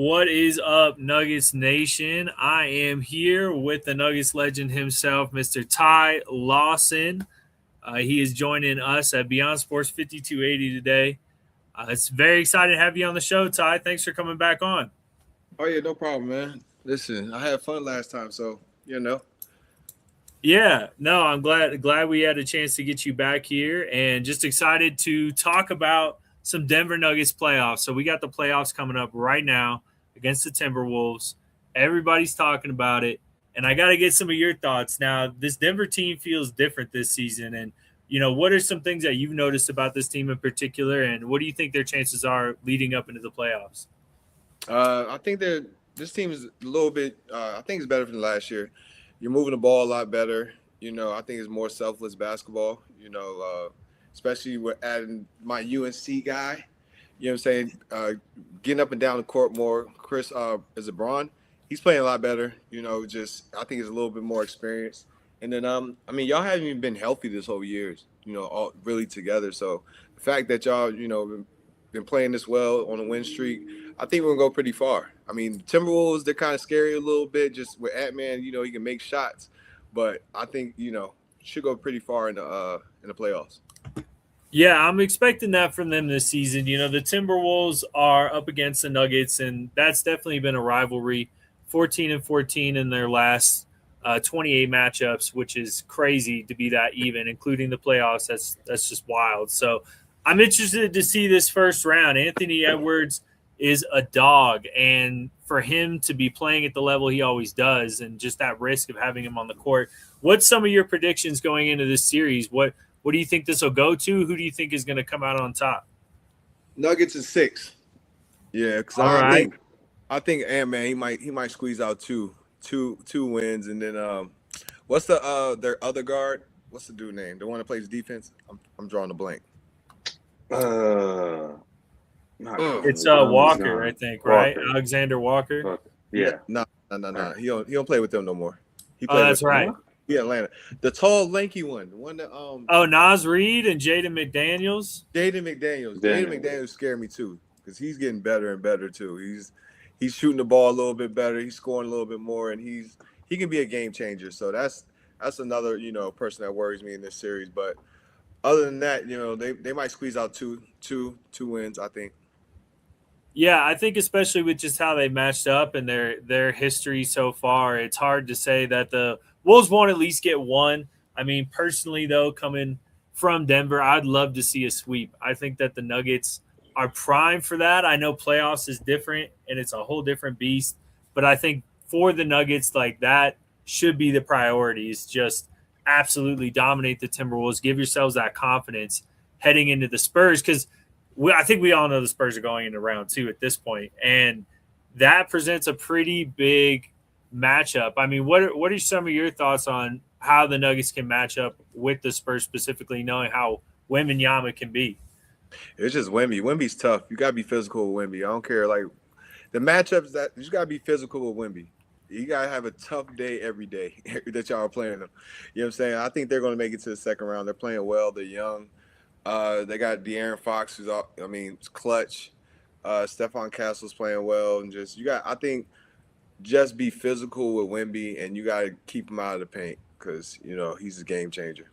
What is up, Nuggets Nation? I am here with the Nuggets legend himself, Mr. Ty Lawson. He is joining us at Beyond Sports 5280 today. It's very exciting to have you on the show, Ty. Thanks for coming back on. Oh yeah, no problem, man. Listen, I had fun last time, so Yeah, no, I'm glad we had a chance to get you back here, and just excited to talk about some Denver Nuggets playoffs. So we got the playoffs coming up right now against the Timberwolves. Everybody's talking about it, and I got to get some of your thoughts. Now, this Denver team feels different this season, and what are some things that you've noticed about this team in particular, and what do you think their chances are leading up into the playoffs? I think that this team is a little bit. I think it's better than last year. You're moving the ball a lot better. I think it's more selfless basketball. Especially with adding my UNC guy. You know what I'm saying? Getting up and down the court more. Chris, is it Braun? He's playing a lot better. Just I think it's a little bit more experience. And then, y'all haven't even been healthy this whole year. All really together. So the fact that y'all, been playing this well on a win streak, I think we're gonna go pretty far. I mean, the Timberwolves, they're kind of scary a little bit. Just with Ant-Man, he can make shots, but I think should go pretty far in the playoffs. Yeah, I'm expecting that from them this season. The Timberwolves are up against the Nuggets, and that's definitely been a rivalry. 14-14 in their last 28 matchups, which is crazy to be that even, including the playoffs. That's just wild. So I'm interested to see this first round. Anthony Edwards is a dog, and for him to be playing at the level he always does, and just that risk of having him on the court. What's some of your predictions going into this series? What do you think this will go to? Who do you think is going to come out on top? Nuggets is 6. Yeah, because I think Ant-Man he might squeeze out two wins, and then what's their other guard? What's the dude name? The one that plays defense? I'm drawing a blank. It's Walker, I think, right? Walker. Alexander Walker. Yeah. No. He don't play with them no more. He Oh, played that's with right. Atlanta. The tall, lanky one, the one that Nas Reed and Jaden McDaniels. Jaden McDaniels scared me too because he's getting better and better too. He's shooting the ball a little bit better. He's scoring a little bit more, and he can be a game changer. So that's another person that worries me in this series. But other than that, they might squeeze out two wins, I think. Yeah, I think especially with just how they matched up and their history so far, it's hard to say that the Wolves won't at least get one. I mean, personally, though, coming from Denver, I'd love to see a sweep. I think that the Nuggets are primed for that. I know playoffs is different, and it's a whole different beast. But I think for the Nuggets, like that should be the priority, is just absolutely dominate the Timberwolves, give yourselves that confidence heading into the Spurs, because I think we all know the Spurs are going into round 2 at this point, and that presents a pretty big matchup. I mean, what are some of your thoughts on how the Nuggets can match up with the Spurs, specifically knowing how Wembanyama can be? It's just Wemby. Wemby's tough. You gotta be physical with Wemby. I don't care. Like the matchups that you gotta be physical with Wemby. You gotta have a tough day every day that y'all are playing them. You know what I'm saying? I think they're gonna make it to the second round. They're playing well. They're young. They got De'Aaron Fox, who's it's clutch. Stephon Castle's playing well, and I think just be physical with Wemby, and you got to keep him out of the paint because he's a game changer.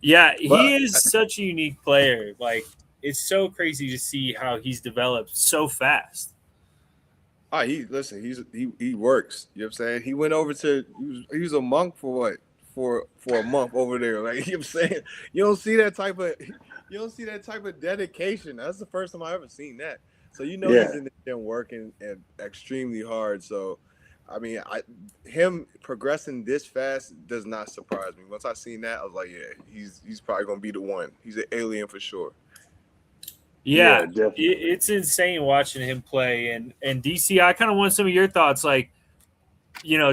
Yeah, he is such a unique player. Like, it's so crazy to see how he's developed so fast. He works. You know what I'm saying? He went over to he was a monk for what? For a month over there. Like, you know what I'm saying? You don't see that type of dedication. That's the first time I ever seen that. So he's in there working and extremely hard. So I mean, him progressing this fast does not surprise me. Once I seen that, I was like, yeah, he's probably gonna be the one. He's an alien for sure. Yeah, it's insane watching him play. And DC, I kind of want some of your thoughts. Like,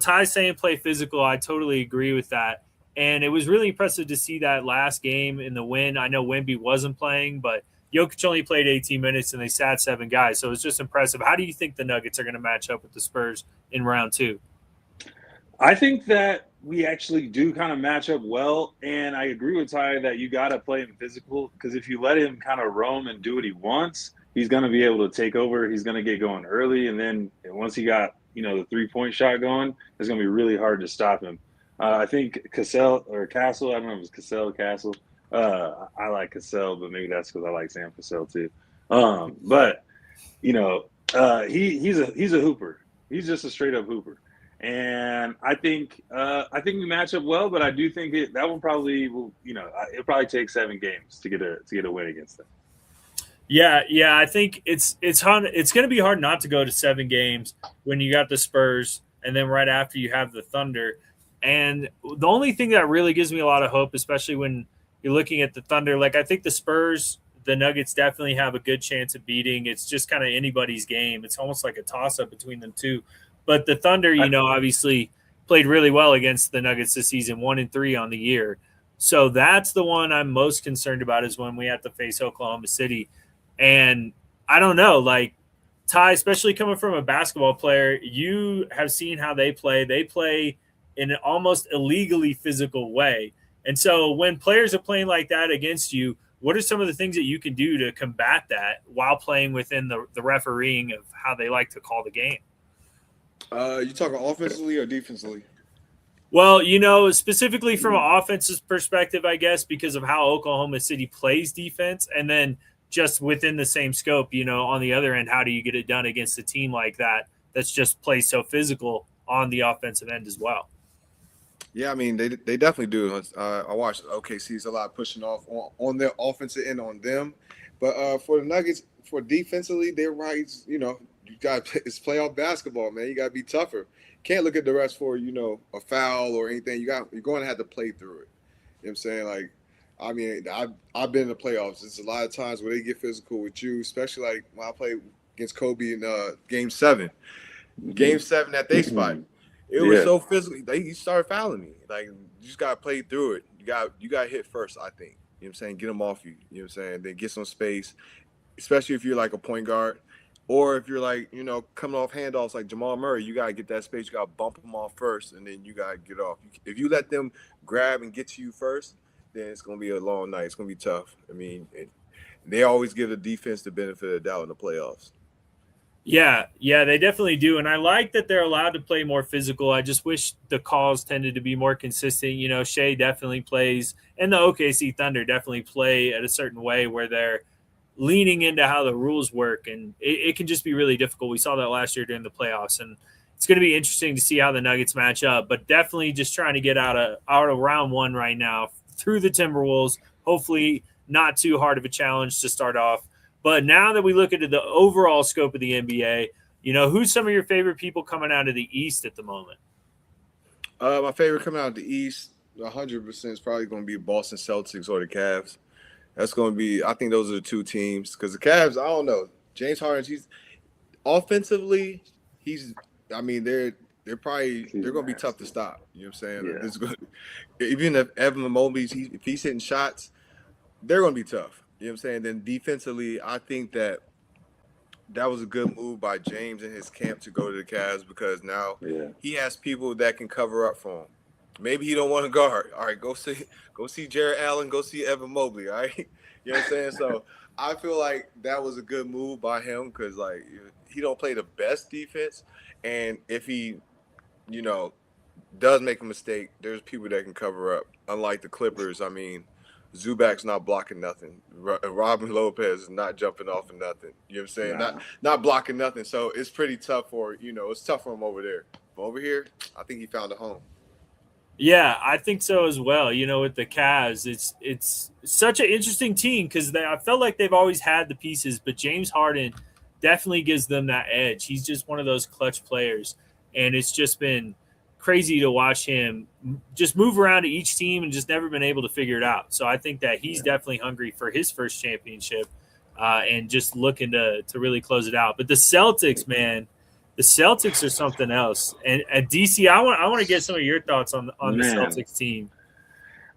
Ty's saying play physical. I totally agree with that. And it was really impressive to see that last game in the win. I know Wemby wasn't playing, but Jokic only played 18 minutes and they sat 7 guys. So it's just impressive. How do you think the Nuggets are going to match up with the Spurs in round 2? I think that we actually do kind of match up well. And I agree with Ty that you got to play him physical, because if you let him kind of roam and do what he wants, he's going to be able to take over. He's going to get going early, and then once he got the 3-point shot going, it's going to be really hard to stop him. I think Castle. I don't know if it's Castle. I like Cassell, but maybe that's because I like Sam Cassell too. But he's a hooper. He's just a straight up hooper, and I think we match up well. But I do think that one probably will. It'll probably take 7 games to get a win against them. Yeah. I think it's going to be hard not to go to 7 games when you got the Spurs, and then right after you have the Thunder. And the only thing that really gives me a lot of hope, especially when you're looking at the Thunder, like I think the Spurs, the Nuggets definitely have a good chance of beating. It's just kind of anybody's game. It's almost like a toss-up between them two. But the Thunder, obviously played really well against the Nuggets this season, 1-3 on the year. So that's the one I'm most concerned about, is when we have to face Oklahoma City. And I don't know, like Ty, especially coming from a basketball player, you have seen how they play. They play in an almost illegally physical way. And so when players are playing like that against you, what are some of the things that you can do to combat that while playing within the refereeing of how they like to call the game? You talking offensively or defensively? Well, specifically from an offensive perspective, I guess, because of how Oklahoma City plays defense, and then just within the same scope, on the other end, how do you get it done against a team like that that's just plays so physical on the offensive end as well? Yeah, I mean, they definitely do. I watched OKC's a lot pushing off on their offensive end on them. But for the Nuggets, for defensively, they're right. You got it's playoff basketball, man. You got to be tougher. Can't look at the rest for a foul or anything. You're going to have to play through it. You know what I'm saying? Like, I mean, I've been in the playoffs. There's a lot of times where they get physical with you, especially like when I played against Kobe in Game 7. Game 7 at they spot. It was so physical. He started fouling me. Like, you just gotta play through it. You got to hit first, I think. You know what I'm saying? Get them off you. You know what I'm saying? Then get some space, especially if you're like a point guard, or if you're like coming off handoffs like Jamal Murray. You gotta get that space. You gotta bump them off first, and then you gotta get off. If you let them grab and get to you first, then it's gonna be a long night. It's gonna be tough. I mean, they always give the defense the benefit of the doubt in the playoffs. Yeah, they definitely do. And I like that they're allowed to play more physical. I just wish the calls tended to be more consistent. Shea definitely plays, and the OKC Thunder definitely play at a certain way where they're leaning into how the rules work. And it can just be really difficult. We saw that last year during the playoffs. And it's going to be interesting to see how the Nuggets match up. But definitely just trying to get out of round 1 right now through the Timberwolves. Hopefully not too hard of a challenge to start off. But now that we look into the overall scope of the NBA, who's some of your favorite people coming out of the East at the moment? My favorite coming out of the East, 100% is probably going to be Boston Celtics or the Cavs. That's going to be – I think those are the 2 teams. Because the Cavs, I don't know. James Harden, he's – offensively, they're going to be tough to stop. You know what I'm saying? Yeah. Even if Evan Mobley's – if he's hitting shots, they're going to be tough. You know what I'm saying? Then defensively, I think that was a good move by James and his camp to go to the Cavs, because now he has people that can cover up for him. Maybe he don't want to guard. All right, go see Jared Allen, go see Evan Mobley. All right, you know what I'm saying? So I feel like that was a good move by him, because like he don't play the best defense, and if he, does make a mistake, there's people that can cover up. Unlike the Clippers, I mean. Zubac's not blocking nothing. Robin Lopez is not jumping off of nothing. You know what I'm saying? Nah. Not blocking nothing. So it's pretty tough for it's tough for him over there. But over here, I think he found a home. Yeah, I think so as well. With the Cavs, it's such an interesting team because I felt like they've always had the pieces, but James Harden definitely gives them that edge. He's just one of those clutch players, and it's just been crazy to watch him just move around to each team and just never been able to figure it out. So I think that he's definitely hungry for his first championship and just looking to really close it out. But the Celtics, man, the Celtics are something else. And at DC, I want to get some of your thoughts on the Celtics team.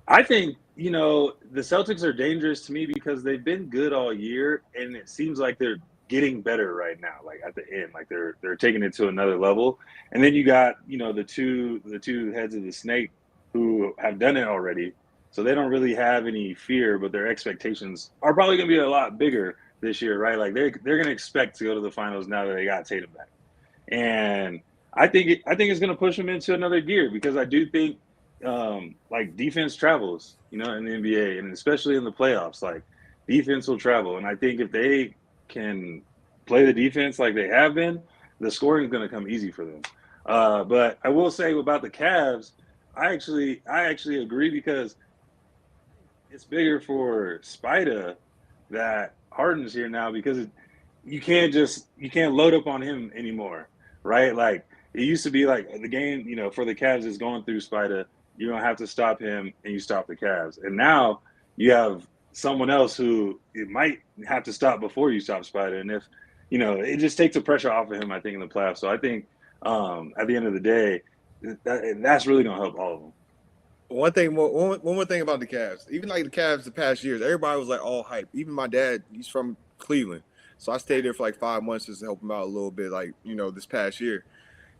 I think, the Celtics are dangerous to me because they've been good all year, and it seems like they're getting better right now, like at the end, like they're taking it to another level. And then you got, the two heads of the snake who have done it already. So they don't really have any fear, but their expectations are probably going to be a lot bigger this year, right? Like they're going to expect to go to the finals now that they got Tatum back, and I think it's going to push them into another gear because I do think like defense travels, you know, in the NBA and especially in the playoffs, like defense will travel, and I think if they can play the defense like they have been, the scoring is going to come easy for them. But I will say about the Cavs, I actually agree because it's bigger for Spida that Harden's here now because you can't load up on him anymore, right? Like it used to be like the game, you know, for the Cavs is going through Spida. You don't have to stop him, and you stop the Cavs. And now you have someone else who it might have to stop before you stop Spida. And if you know, it just takes the pressure off of him. I think in the playoffs. So I think at the end of the day, that's really going to help all of them. One more thing about the Cavs. Even like the Cavs the past years, everybody was like all hype. Even my dad, he's from Cleveland. So I stayed there for like 5 months just to help him out a little bit, like, you know, this past year.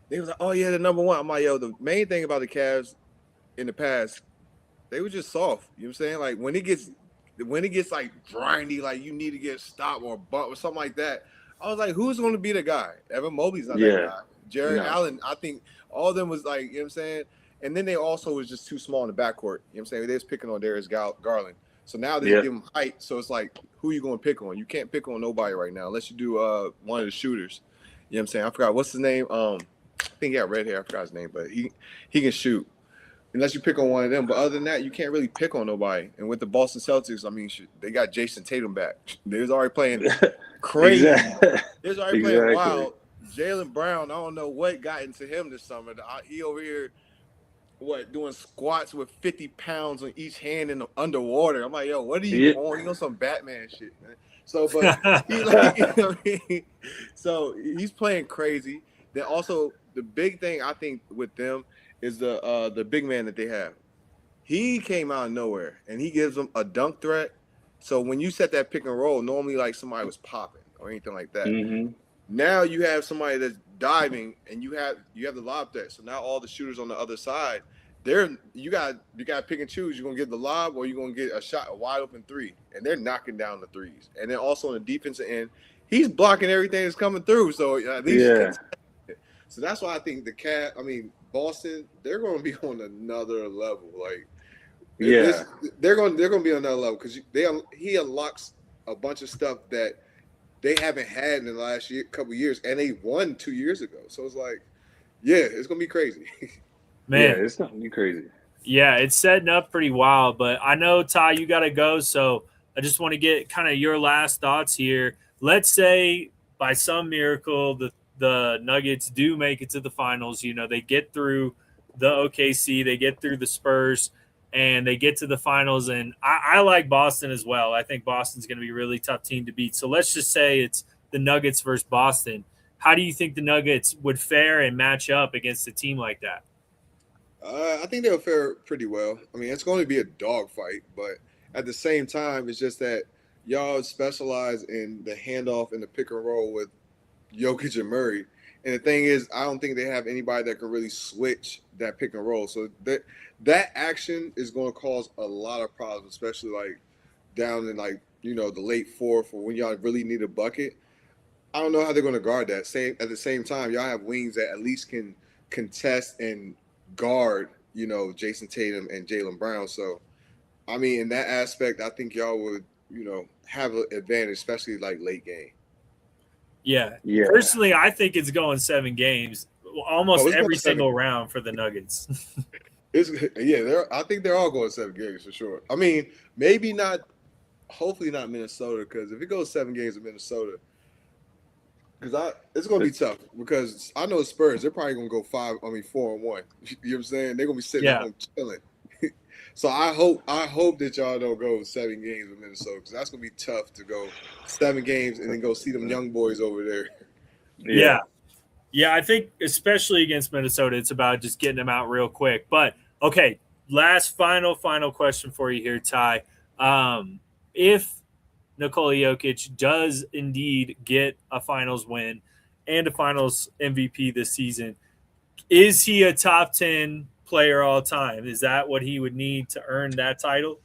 They was like, oh yeah, the number one. I'm like, yo, the main thing about the Cavs in the past, they were just soft. You know what I'm saying? Like when it gets like grindy, like you need to get stopped or bumped or something like that. I was like, who's gonna be the guy? Evan Mobley's not that guy. Jared Allen, I think all of them was like, you know what I'm saying? And then they also was just too small in the backcourt. You know what I'm saying? They was picking on Darius Garland. So now they give him height. So it's like, who are you going to pick on? You can't pick on nobody right now unless you do one of the shooters. You know what I'm saying? I forgot. What's his name? I think he got red hair. I forgot his name. But he can shoot unless you pick on one of them. But other than that, you can't really pick on nobody. And with the Boston Celtics, I mean, they got Jason Tatum back. They was already playing crazy. They was already playing wild. Jaylen Brown, I don't know what got into him this summer. He over here – doing squats with 50 pounds on each hand in the underwater. I'm like, yo, what are you on? You know, some Batman shit, man. So, but he like, you know what I mean? So he's playing crazy. Then also the big thing I think with them is the big man that they have. He came out of nowhere and he gives them a dunk threat. So when you set that pick and roll, normally like somebody was popping or anything like that. Mm-hmm. Now you have somebody that's diving and you have the lob threat. So now all the shooters on the other side, you got to pick and choose. You're gonna get the lob or you're gonna get a wide open three, and they're knocking down the threes. And then also on the defensive end, he's blocking everything that's coming through. So at least so that's why I think Boston, they're gonna be on another level. Like they're gonna be on another level because he unlocks a bunch of stuff that they haven't had in the last couple of years, and they won 2 years ago. So it's like, yeah, it's gonna be crazy. Man, it's gonna be crazy. Yeah, it's setting up pretty wild. But I know, Ty, you got to go, so I just want to get kind of your last thoughts here. Let's say by some miracle the Nuggets do make it to the finals. You know, they get through the OKC, they get through the Spurs, and they get to the finals. And I like Boston as well. I think Boston's going to be a really tough team to beat. So let's just say it's the Nuggets versus Boston. How do you think the Nuggets would fare and match up against a team like that? I think they'll fare pretty well. I mean, it's going to be a dogfight, but at the same time, it's just that y'all specialize in the handoff and the pick and roll with Jokic and Murray. And the thing is, I don't think they have anybody that can really switch that pick and roll. So that action is going to cause a lot of problems, especially like down in like, you know, the late fourth or when y'all really need a bucket. I don't know how they're going to guard that. At the same time, y'all have wings that at least can contest and guard, you know, Jason Tatum and Jaylen Brown. So, I mean, in that aspect, I think y'all would, you know, have an advantage, especially like late game. Yeah. Personally, I think it's going 7 games, almost every single round for the Nuggets. I think they're all going 7 games for sure. I mean, maybe not, hopefully not Minnesota, because if it goes 7 games in Minnesota, because it's going to be tough because I know the Spurs, they're probably going to go 4-1. You know what I'm saying? They're going to be sitting at home chilling. So I hope that y'all don't go 7 games with Minnesota because that's going to be tough to go 7 games and then go see them young boys over there. Yeah. I think especially against Minnesota, it's about just getting them out real quick. But, okay, last final question for you here, Ty. If Nikola Jokic does indeed get a finals win and a finals MVP this season, is he a top 10 player all time? Is that what he would need to earn that title?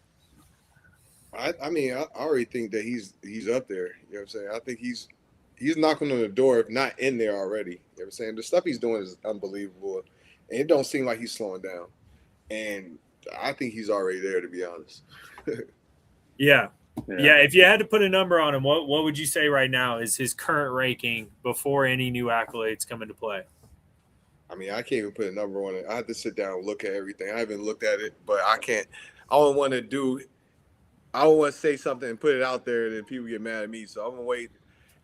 I mean, I already think that he's up there. You know what I'm saying? I think he's knocking on the door, if not in there already. You know what I'm saying? The stuff he's doing is unbelievable, and it don't seem like he's slowing down. And I think he's already there, to be honest. Yeah. Yeah, if you had to put a number on him, what would you say right now is his current ranking before any new accolades come into play? I mean, I can't even put a number on it. I have to sit down and look at everything. I haven't looked at it, but I can't. I don't want to say something and put it out there, and then people get mad at me. So I'm gonna wait.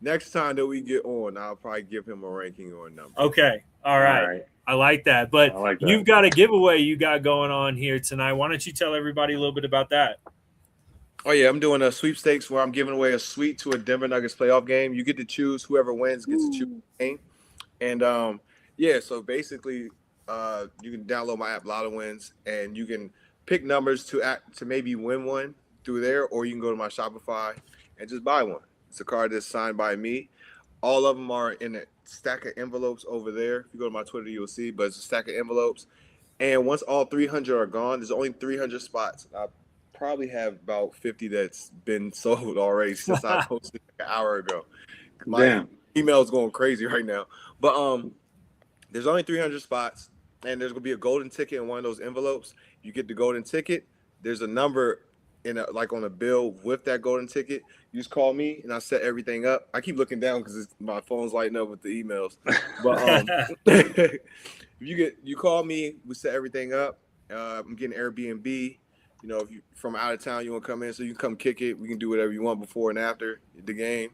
Next time that we get on, I'll probably give him a ranking or a number. Okay, all right. I like that. But you've got a giveaway you got going on here tonight. Why don't you tell everybody a little bit about that? Oh yeah, I'm doing a sweepstakes where I'm giving away a suite to a Denver Nuggets playoff game. You get to choose whoever wins gets to choose the game, and yeah. So basically, you can download my app Lotto Wins, and you can pick numbers to maybe win one through there, or you can go to my Shopify and just buy one. It's a card that's signed by me. All of them are in a stack of envelopes over there. If you go to my Twitter, you'll see. But it's a stack of envelopes, and once all 300 are gone, there's only 300 spots. I probably have about 50 that's been sold already since I posted an hour ago. My email is going crazy right now. But there's only 300 spots, and there's gonna be a golden ticket in one of those envelopes. You get the golden ticket. There's a number like on a bill with that golden ticket. You just call me, and I set everything up. I keep looking down because my phone's lighting up with the emails. But if you call me, we set everything up. I'm getting Airbnb. You know, if you from out of town, you want to come in, so you can come kick it. We can do whatever you want before and after the game,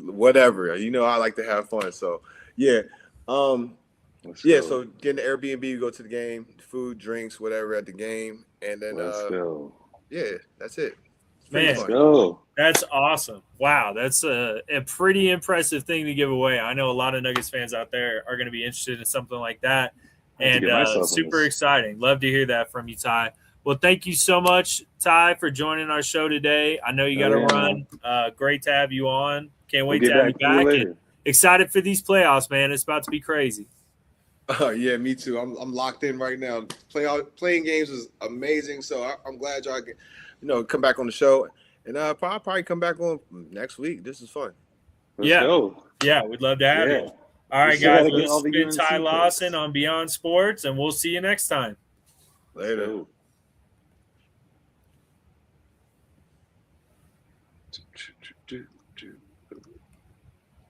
whatever. You know, I like to have fun. So, yeah. So getting the Airbnb, you go to the game, food, drinks, whatever at the game, and then yeah, that's it. Man, that's awesome. Wow, that's a pretty impressive thing to give away. I know a lot of Nuggets fans out there are going to be interested in something like that, and super exciting. Love to hear that from you, Ty. Well, thank you so much, Ty, for joining our show today. I know you got to run. Great to have you on. Can't wait to have you back. And excited for these playoffs, man. It's about to be crazy. Yeah, me too. I'm locked in right now. Playing games is amazing, so I'm glad y'all can, come back on the show, and I'll probably come back on next week. This is fun. Let's go. Yeah, we'd love to have you. All right, guys. This has been Ty Lawson on Beyond Sports, and we'll see you next time. Later.